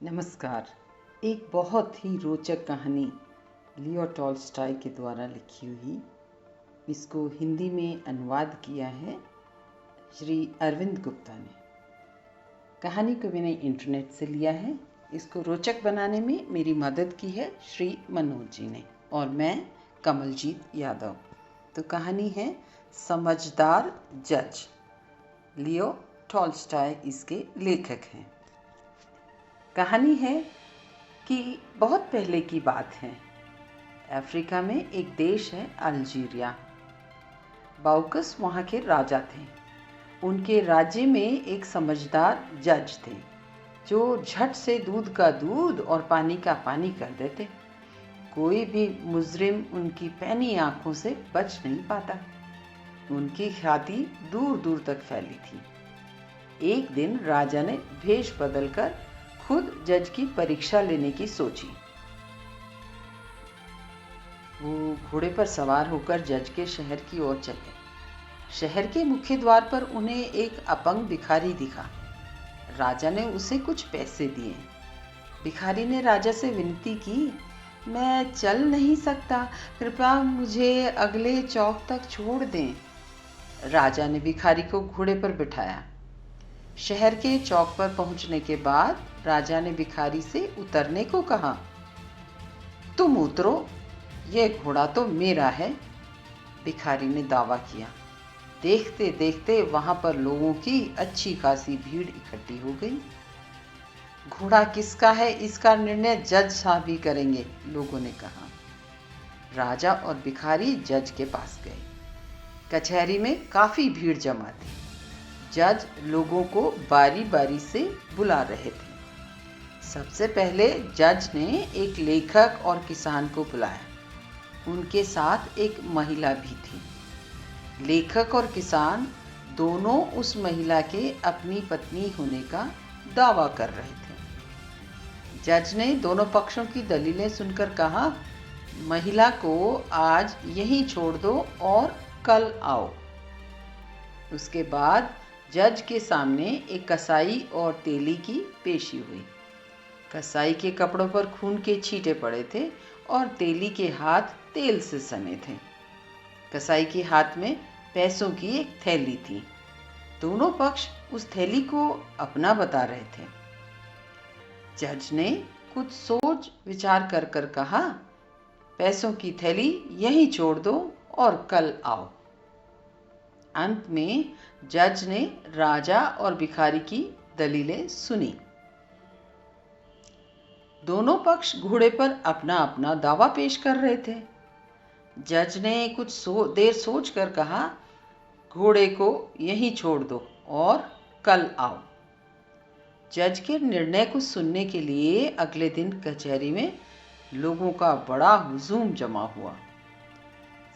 नमस्कार। एक बहुत ही रोचक कहानी लियो टॉल्स्टॉय के द्वारा लिखी हुई, इसको हिंदी में अनुवाद किया है श्री अरविंद गुप्ता ने। कहानी को मैंने इंटरनेट से लिया है। इसको रोचक बनाने में मेरी मदद की है श्री मनोज जी ने और मैं कमलजीत यादव। तो कहानी है समझदार जज। लियो टॉल्स्टॉय इसके लेखक हैं। कहानी है कि बहुत पहले की बात है। अफ्रीका में एक देश है अल्जीरिया। बाउकस वहाँ के राजा थे। उनके राज्य में एक समझदार जज थे जो झट से दूध का दूध और पानी का पानी कर देते। कोई भी मुजरिम उनकी पैनी आंखों से बच नहीं पाता। उनकी ख्याति दूर दूर तक फैली थी। एक दिन राजा ने भेष बदलकर खुद जज की परीक्षा लेने की सोची। वो घोड़े पर सवार होकर जज के शहर की ओर चले। शहर के मुख्य द्वार पर उन्हें एक अपंग भिखारी दिखा। राजा ने उसे कुछ पैसे दिए। भिखारी ने राजा से विनती की, मैं चल नहीं सकता, कृपया मुझे अगले चौक तक छोड़ दें। राजा ने भिखारी को घोड़े पर बिठाया। शहर के चौक पर पहुंचने के बाद राजा ने भिखारी से उतरने को कहा। तुम उतरो, यह घोड़ा तो मेरा है, भिखारी ने दावा किया। देखते देखते वहां पर लोगों की अच्छी खासी भीड़ इकट्ठी हो गई। घोड़ा किसका है इसका निर्णय जज साहब ही करेंगे, लोगों ने कहा। राजा और भिखारी जज के पास गए। कचहरी में काफी भीड़ जमा थी। जज लोगों को बारी बारी से बुला रहे थे। सबसे पहले जज ने एक लेखक और किसान को बुलाया। उनके साथ एक महिला भी थी। लेखक और किसान दोनों उस महिला के अपनी पत्नी होने का दावा कर रहे थे। जज ने दोनों पक्षों की दलीलें सुनकर कहा, महिला को आज यहीं छोड़ दो और कल आओ। उसके बाद जज के सामने एक कसाई और तेली की पेशी हुई। कसाई के कपड़ों पर खून के छींटे पड़े थे और तेली के हाथ तेल से सने थे। कसाई के हाथ में पैसों की एक थैली थी। दोनों पक्ष उस थैली को अपना बता रहे थे। जज ने कुछ सोच विचार कर कर कहा, पैसों की थैली यहीं छोड़ दो और कल आओ। अंत में जज ने राजा और भिखारी की दलीलें सुनी। दोनों पक्ष घोड़े पर अपना अपना दावा पेश कर रहे थे। जज ने कुछ देर सोचकर कहा, घोड़े को यहीं छोड़ दो और कल आओ। जज के निर्णय को सुनने के लिए अगले दिन कचहरी में लोगों का बड़ा हुजूम जमा हुआ।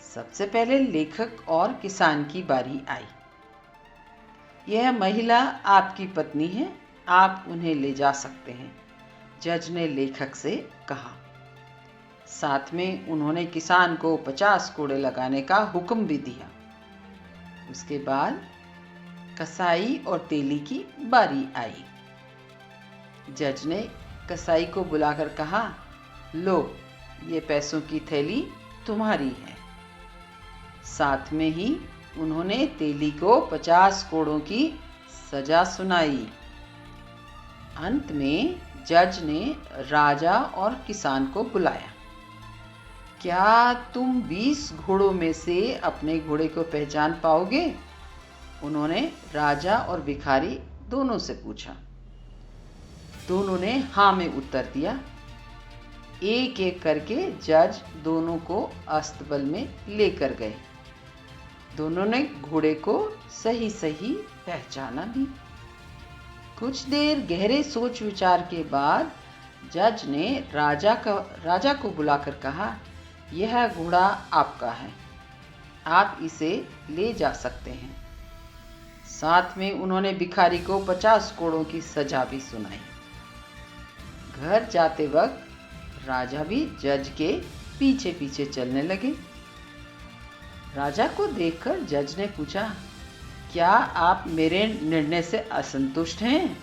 सबसे पहले लेखक और किसान की बारी आई। यह महिला आपकी पत्नी है, आप उन्हें ले जा सकते हैं, जज ने लेखक से कहा। साथ में उन्होंने किसान को 50 कोड़े लगाने का हुक्म भी दिया। उसके बाद कसाई और तेली की बारी आई। जज ने कसाई को बुलाकर कहा, लो, ये पैसों की थैली तुम्हारी है। साथ में ही उन्होंने तेली को 50 कोड़ों की सजा सुनाई। अंत में जज ने राजा और किसान को बुलाया। क्या तुम 20 घोड़ों में से अपने घोड़े को पहचान पाओगे? उन्होंने राजा और भिखारी दोनों से पूछा। दोनों ने हाँ में उत्तर दिया। एक एक करके जज दोनों को अस्तबल में लेकर गए। दोनों ने घोड़े को सही सही पहचाना भी। कुछ देर गहरे सोच विचार के बाद जज ने राजा को बुलाकर कहा, यह घोड़ा आपका है, आप इसे ले जा सकते हैं। साथ में उन्होंने भिखारी को 50 कोड़ों की सजा भी सुनाई। घर जाते वक्त राजा भी जज के पीछे पीछे चलने लगे। राजा को देखकर जज ने पूछा, क्या आप मेरे निर्णय से असंतुष्ट हैं?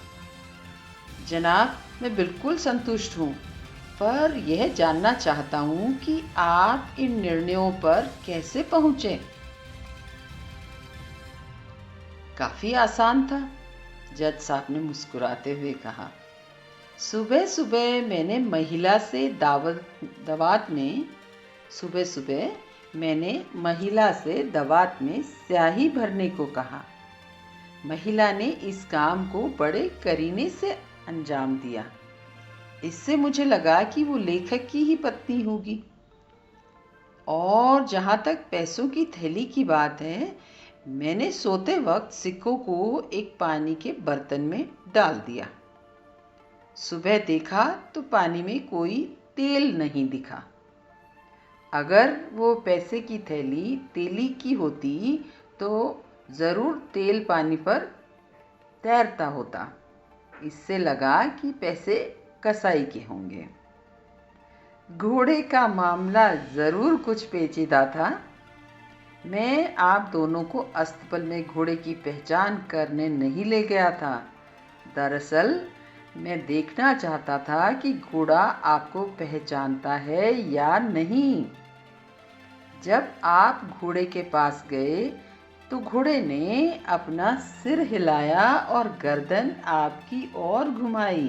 जनाब, मैं बिल्कुल संतुष्ट हूँ, पर यह जानना चाहता हूँ कि आप इन निर्णयों पर कैसे पहुँचे। काफ़ी आसान था, जज साहब ने मुस्कुराते हुए कहा। सुबह सुबह मैंने महिला से दवात में स्याही भरने को कहा। महिला ने इस काम को बड़े करीने से अंजाम दिया। इससे मुझे लगा कि वो लेखक की ही पत्नी होगी। और जहाँ तक पैसों की थैली की बात है, मैंने सोते वक्त सिक्कों को एक पानी के बर्तन में डाल दिया। सुबह देखा तो पानी में कोई तेल नहीं दिखा। अगर वो पैसे की थैली तेली की होती तो ज़रूर तेल पानी पर तैरता होता। इससे लगा कि पैसे कसाई के होंगे। घोड़े का मामला ज़रूर कुछ पेचीदा था। मैं आप दोनों को अस्तबल में घोड़े की पहचान करने नहीं ले गया था। दरअसल मैं देखना चाहता था कि घोड़ा आपको पहचानता है या नहीं। जब आप घोड़े के पास गए तो घोड़े ने अपना सिर हिलाया और गर्दन आपकी ओर घुमाई,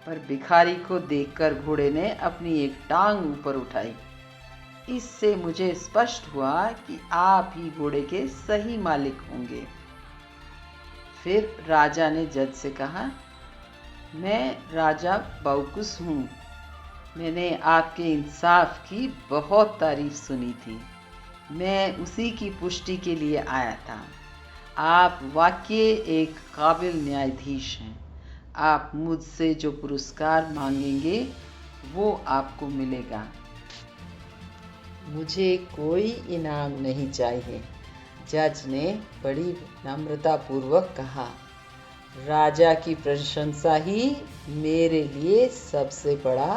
पर भिखारी को देखकर घोड़े ने अपनी एक टांग ऊपर उठाई। इससे मुझे स्पष्ट हुआ कि आप ही घोड़े के सही मालिक होंगे। फिर राजा ने जज से कहा, मैं राजा बाउकुस हूँ। मैंने आपके इंसाफ की बहुत तारीफ सुनी थी। मैं उसी की पुष्टि के लिए आया था। आप वाकई एक काबिल न्यायाधीश हैं। आप मुझसे जो पुरस्कार मांगेंगे वो आपको मिलेगा। मुझे कोई इनाम नहीं चाहिए, जज ने बड़ी नम्रतापूर्वक कहा। राजा की प्रशंसा ही मेरे लिए सबसे बड़ा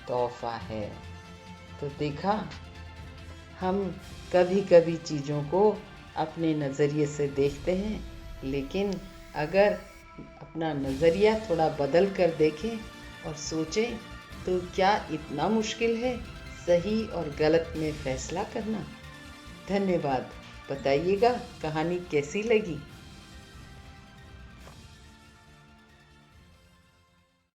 तोहफा है। तो देखा, हम कभी कभी चीज़ों को अपने नज़रिए से देखते हैं, लेकिन अगर अपना नज़रिया थोड़ा बदल कर देखें और सोचें तो क्या इतना मुश्किल है सही और गलत में फैसला करना। धन्यवाद। बताइएगा कहानी कैसी लगी।